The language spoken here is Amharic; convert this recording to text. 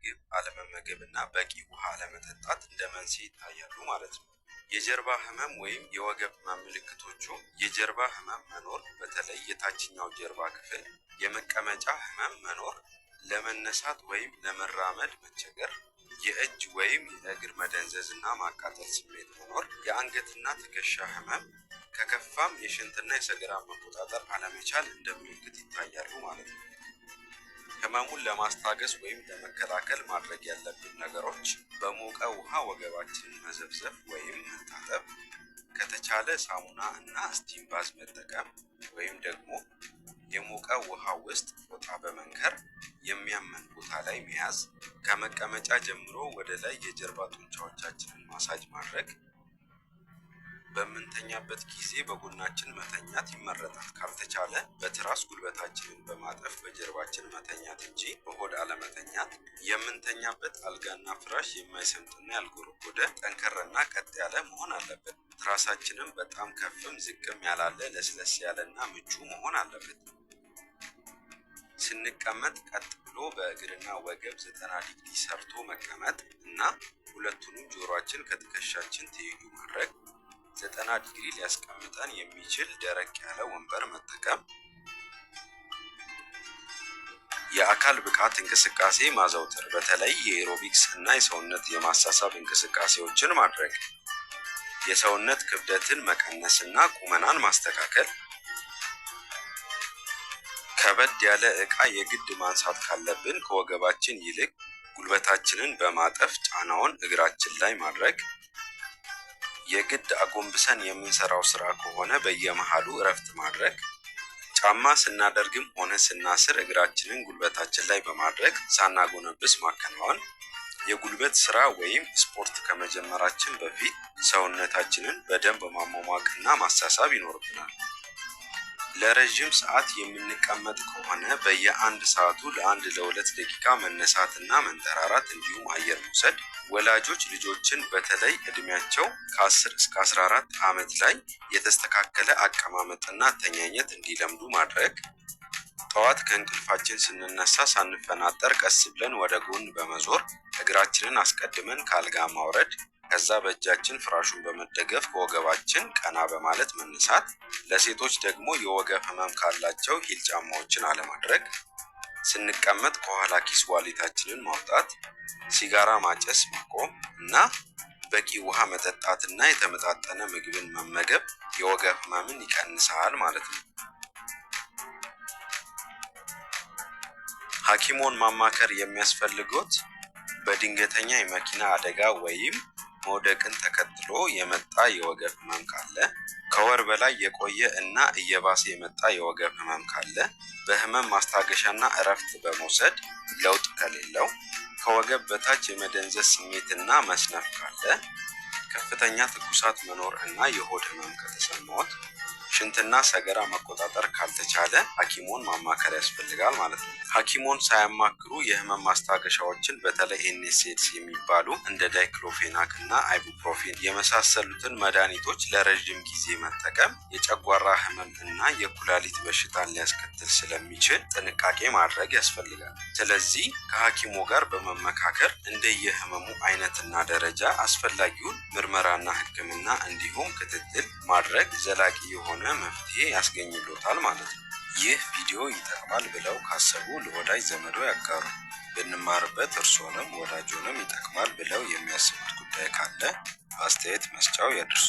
ምግብ አለመመገብና በቂ ውሃ አለመጠጣት እንደ መንስኤ ይታያሉ ማለት ነው። የጀርባ ህመም ወይም የወገብ ህመም ምልክቶቹ የጀርባ ህመም መኖር፣ በተለይ የታችኛው ጀርባ ክፍል፣ የመቀመጫ ህመም መኖር፣ ለመነሳት ወይም ለመራመድ መቸገር፣ የእጅ ወይም የእግር መደንዘዝ እና ማቃጠል ስሜት መኖር፣ የአንገትና ትከሻ ህመም፣ ከከፋም የሽንትና የሰገራ መቆጣጠር አለመቻል እንደ ምልክት ይታያሉ ማለት ነው። ህመሙን ለማስታገስ ወይም ለመከላከል ማድረግ ያለብን ነገሮች በሞቀ ውሃ ወገባችንን መዘፍዘፍ ወይም መታጠብ፣ ከተቻለ ሳሙና እና ስቲም ባዝ መጠቀም ወይም ደግሞ የሞቀ ውሃ ውስጥ ፎጣ በመንከር የሚያመን ቦታ ላይ መያዝ፣ ከመቀመጫ ጀምሮ ወደ ላይ የጀርባ ጡንቻዎቻችንን ማሳጅ ማድረግ፣ በምንተኛበት ጊዜ በጎናችን መተኛት ይመረጣል። ካልተቻለ በትራስ ጉልበታችንን በማጠፍ በጀርባችን መተኛት እንጂ በሆድ አለመተኛት። የምንተኛበት አልጋና ፍራሽ የማይሰምጥና ያልጎረጎደ ጠንከርና ቀጥ ያለ መሆን አለበት። ትራሳችንም በጣም ከፍም ዝቅም ያላለ ለስለስ ያለና ምቹ መሆን አለበት። ስንቀመጥ ቀጥ ብሎ በእግርና ወገብ 90 ዲግሪ ሰርቶ መቀመጥ እና ሁለቱንም ጆሮአችን ከትከሻችን ትይዩ ማድረግ፣ 90 ዲግሪ ሊያስቀምጠን የሚችል ደረቅ ያለ ወንበር መጠቀም፣ የአካል ብቃት እንቅስቃሴ ማዘውተር፣ በተለይ የኤሮቢክስ እና የሰውነት የማሳሳብ እንቅስቃሴዎችን ማድረግ፣ የሰውነት ክብደትን መቀነስ እና ቁመናን ማስተካከል፣ ከበድ ያለ ዕቃ የግድ ማንሳት ካለብን ከወገባችን ይልቅ ጉልበታችንን በማጠፍ ጫናውን እግራችን ላይ ማድረግ፣ የግድ አጎንብሰን የምንሰራው ስራ ከሆነ በየመሃሉ እረፍት ማድረግ፣ ጫማ ስናደርግም ሆነ ስናስር እግራችንን ጉልበታችን ላይ በማድረግ ሳናጎነብስ ማከናወን፣ የጉልበት ስራ ወይም ስፖርት ከመጀመራችን በፊት ሰውነታችንን በደንብ ማሟሟቅና ማሳሳብ ይኖርብናል። ለረጅም ሰዓት የምንቀመጥ ከሆነ በየአንድ ሰዓቱ ለ1-2 ደቂቃ መነሳትና መንጠራራት እንዲሁም አየር መውሰድ። ወላጆች ልጆችን በተለይ እድሜያቸው ከ10 እስከ 14 ዓመት ላይ የተስተካከለ አቀማመጥና አተኛኘት እንዲለምዱ ማድረግ። ጠዋት ከእንቅልፋችን ስንነሳ ሳንፈናጠር ቀስ ብለን ወደ ጎን በመዞር እግራችንን አስቀድመን ከአልጋ ማውረድ፣ ከዛ በእጃችን ፍራሹን በመደገፍ ከወገባችን ቀና በማለት መነሳት። ለሴቶች ደግሞ የወገብ ህመም ካላቸው ሂል ጫማዎችን አለማድረግ፣ ስንቀመጥ ከኋላ ኪስ ዋሌታችንን ማውጣት፣ ሲጋራ ማጨስ ማቆም እና በቂ ውሃ መጠጣትና የተመጣጠነ ምግብን መመገብ የወገብ ህመምን ይቀንሳል ማለት ነው። ሐኪሞን ማማከር የሚያስፈልጎት በድንገተኛ የመኪና አደጋ ወይም መውደቅን ተከትሎ የመጣ የወገብ ህመም ካለ፣ ከወር በላይ የቆየ እና እየባሰ የመጣ የወገብ ህመም ካለ፣ በህመም ማስታገሻና እረፍት በመውሰድ ለውጥ ከሌለው፣ ከወገብ በታች የመደንዘዝ ስሜትና መስነፍ ካለ፣ ከፍተኛ ትኩሳት መኖር እና የሆድ ህመም ከተሰማዎት፣ ሽንትና ሰገራ መቆጣጠር ካልተቻለ ሐኪሞን ማማከር ያስፈልጋል ማለት ነው። ሐኪሞን ሳያማክሩ የህመም ማስታገሻዎችን በተለይ ኤንኤስኤድስ የሚባሉ እንደ ዳይክሎፌናክ እና አይቡፕሮፊን የመሳሰሉትን መድኃኒቶች ለረጅም ጊዜ መጠቀም የጨጓራ ህመም እና የኩላሊት በሽታን ሊያስከትል ስለሚችል ጥንቃቄ ማድረግ ያስፈልጋል። ስለዚህ ከሐኪሞ ጋር በመመካከር እንደየህመሙ አይነትና ደረጃ አስፈላጊውን ምርመራና ህክምና እንዲሁም ክትትል ማድረግ ዘላቂ የሆነ መፍትሄ ያስገኝሎታል ማለት ነው። ይህ ቪዲዮ ይጠቅማል ብለው ካሰቡ ለወዳጅ ዘመዶ ያጋሩ። ብንማርበት እርስዎንም ወዳጆንም ይጠቅማል ብለው የሚያስቡት ጉዳይ ካለ በአስተያየት መስጫው ያድርሱ።